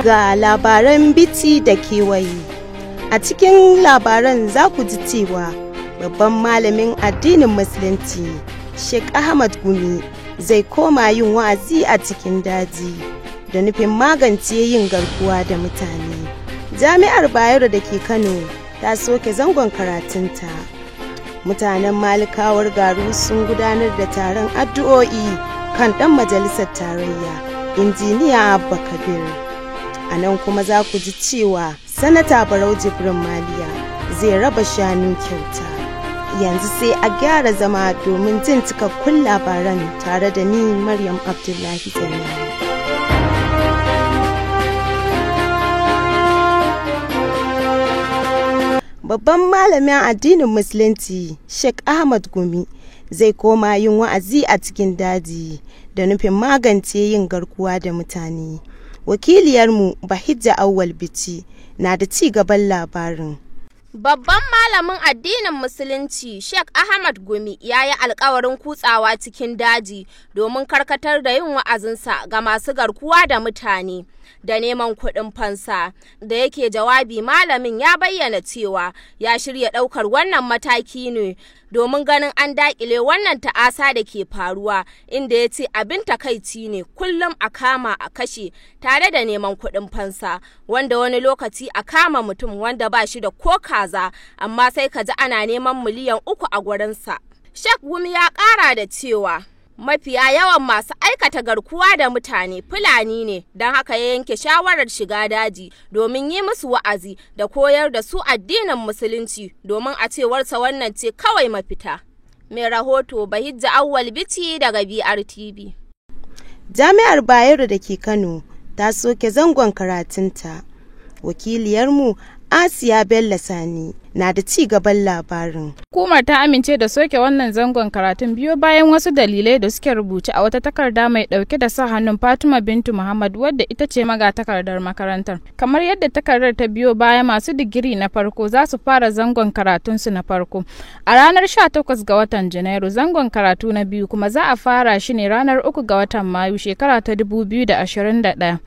ga labaran biti da kewaye. A cikin labaran za ku ji cewa babban malamin addinin Musulunci Sheikh Ahmad Gumi zai koma yin wa'azi a cikin daji da nufin magance yin garkuwa da mutane. Jami'ar Bayero da ke Kano ta soke zangon karatunta. Mutanen Malikawar Garu sun gudanar da taron addu'o'i kan ɗan majalisar tarayya, Injiniya Abba Kabir. A nan kuma za ku ji cewa Sanata Barau Jibrin Maliya zai raba shanu kyauta. Yanzu sai a gyara zama domin jin cikakkun labaran tare da ni Maryam Abdullahi Zainabu. Babban malamin addinin Musulunci Sheikh Ahmad Gumi zai koma yin wa'azi a cikin daji da nufin magance yin garkuwa da mutane. Wakiliyarmu Bahijja Awwal Bichi na da ci gaban labarin. Babban malamin addinin Musulunci Sheikh Ahmad Gumi ya yi alkawarin kutsawa cikin daji domin karkatar da yin wa'azinsa ga masu garkuwa da mutane da neman kuɗin fansa. Da yake jawabi, malamin ya bayyana cewa ya shirya ɗaukar wannan mataki ne domin ganin an daƙile wannan ta'asa da ke faruwa, inda ya ce abin takaici ne kullum a kama a kashe tare da neman kuɗin fansa, wanda wani lokaci a kama mutum wanda ba shi da ko kaza amma sai ka ji ana neman miliyan 3 a gurinsa. Sheikh Gumi ya ƙara da cewa mafiya yawan masu aikata garkuwa da mutane Fulani ne, don haka ya yanke shawarar shiga daji domin yi musu wa'azi da koyar da su addinin Musulunci, domin a cewarsa wannan ce kawai mafita. Mai rahoto Bahijja Awwal Bichi daga BRTV. Jami'ar Bayero da ke Kano ta soke zangon karatunta. Wakiliyarmu Asiya Bello Sani na da ci gaban labarin. Hukumar ta amince da soke wannan zangon karatun biyo bayan wasu dalilai da suke rubuce a wata takarda mai dauke da sa hannun Fatima Bintu Muhammad, wadda ita ce magatakardar makarantar. Kamar yadda takardar ta biyo baya, masu digiri na farko za su fara zangon karatunsu na farko a ranar 18 ga watan Janairu. Zangon karatu na biyu kuma za a fara shi ne ranar 3 ga watan Mayu shekara ta 2021.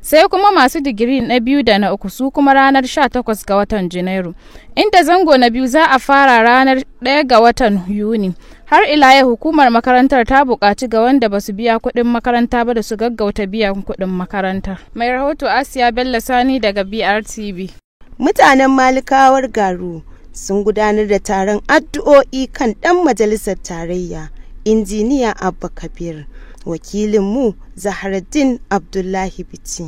Sai kuma masu digiri na biyu da na uku su kuma ranar 18 ga watan Janairu, inda zango na biyu za a fara ranar 1 ga watan Yuni. Har ila yau hukumar makarantar ta buƙaci ga wanda ba su biya kuɗin makaranta ba da su gaggauta biyan kuɗin makarantar. Mai rahoto Asiya Bello Sani daga BRTV. Mutanen Malikawar Garu sun gudanar da taron addu'o'i kan ɗan majalisar tarayya, Injiniya Abba Kabir. Wakilinmu Zaharaddin Abdullahi Bichi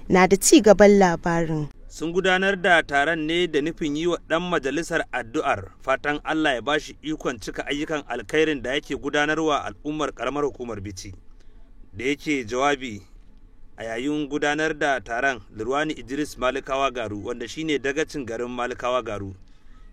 na da ci gaban labarin. Sun gudanar da taron ne da nufin yi wa ɗan majalisar addu'ar fatan Allah ya bashi ikon cika ayyukan alkhairin da yake gudanarwa al'ummar ƙaramar hukumar Bichi. Da yake jawabi a yayin gudanar da taron, Lurwani Idris Malikawa Garu, wanda shine dagacin garin Malikawa Garu,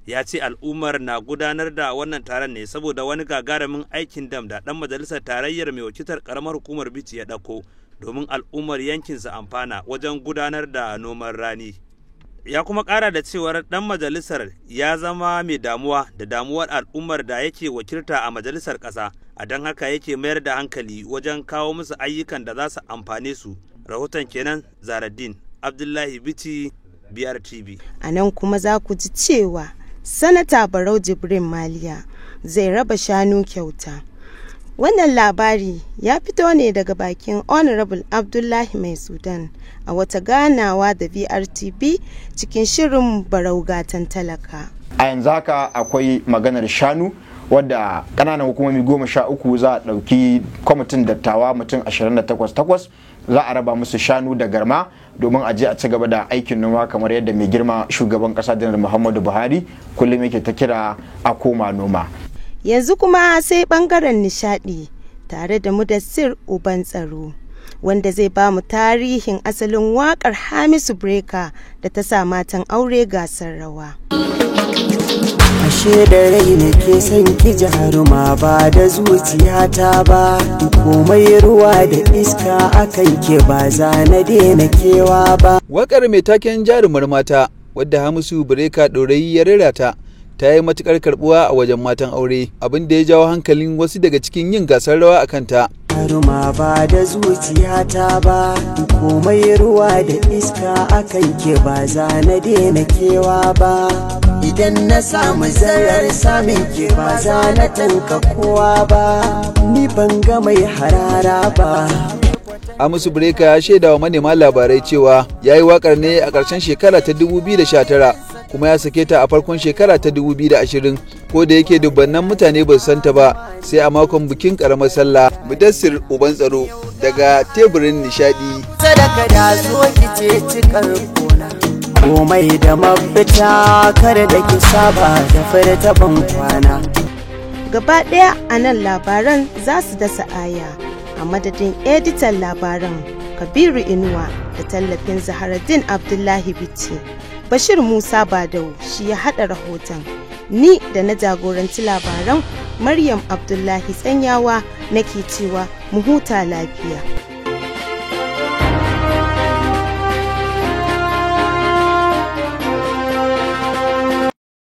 ya ce al'ummar na gudanar da wannan taron ne saboda wani gagarumin aikin dam da ɗan majalisar tarayyar mai wakiltar ƙaramar hukumar Bichi ya ɗauko domin al'ummar yankinsa amfana wajen gudanar da noman rani. Ya kuma ƙara da cewar ɗan majalisar ya zama mai damuwa da damuwar al'ummar da yake wakilta a majalisar ƙasa, a don haka yake mayar da hankali wajen kawo musu ayyukan da za su amfane su. Rahoton kenan, Zaharaddin Abdullahi Bichi, BRTV. A nan kuma za ku ji cewa Sanata Barau Jibrin Maliya zai raba shanu kyauta. Wannan labari ya fito ne daga bakin Honorable Abdullahi Mai Sudan a wata ganawa da BRTV cikin shirin Barau Gatan Talaka. A yanzu haka akwai maganar shanu wadda ƙananan hukumomi 13 za a ɗauki kwamitin dattawa mutum 28 za a raba musu shanu da garma domin a je a ci gaba da aikin noma kamar yadda mai girma shugaban ƙasa Janar Muhammadu Buhari kullum yake ta kira a koma noma. Yanzu kuma sai bangaren nishadi tare da Mudassir Uban Tsaro, wanda zai ba mu tarihin asalin waƙar Hamisu Breaker da ta sa matan aure gasar rawa. Ashe da rai nake son ki jaruma ba da zuciyata ba, komai ruwa da iska akan ke ba za na daina kewa ba. Waƙar mai taken jarumar mata wadda Hamisu Breaker ɗorayi ya rera ta yi matukar karbuwa a wajen matan aure, abin da ya jawo hankalin wasu daga cikin yin gasar rawa a kanta. jaruma ba da zuciyata ba, komai ruwa da iska akan ke ba za na daina kewa ba. Idan na samu zarar samin ke ba za na tanka kowa ba, ni ban ga mai harara ba. Hamisu Breaker ya shaida wa manema labarai cewa ya yi waƙar ne a ƙarshen shekara ta 2019 kuma ya sake ta a farkon shekara ta 2020, ko da yake dubbannan mutane ba su santa ba sai a makon bikin ƙaramar sallah. Mudassir Uban Tsaro daga teburin nishadi. Sadaka da zo ki ce cikar gona, komai da mafita kar da ki saba da fara ban kwana. Gaba ɗaya a nan labaran za su dasa aya. A madadin editan labaran Kabiru Inuwa da tallafin Zaharaddin Abdullahi Bichi, Bashir Musa Badau shi ya haɗa rahoton. Ni da na jagoranci labaran Maryam Abdullahi Tsanyawa nake cewa mu huta lafiya.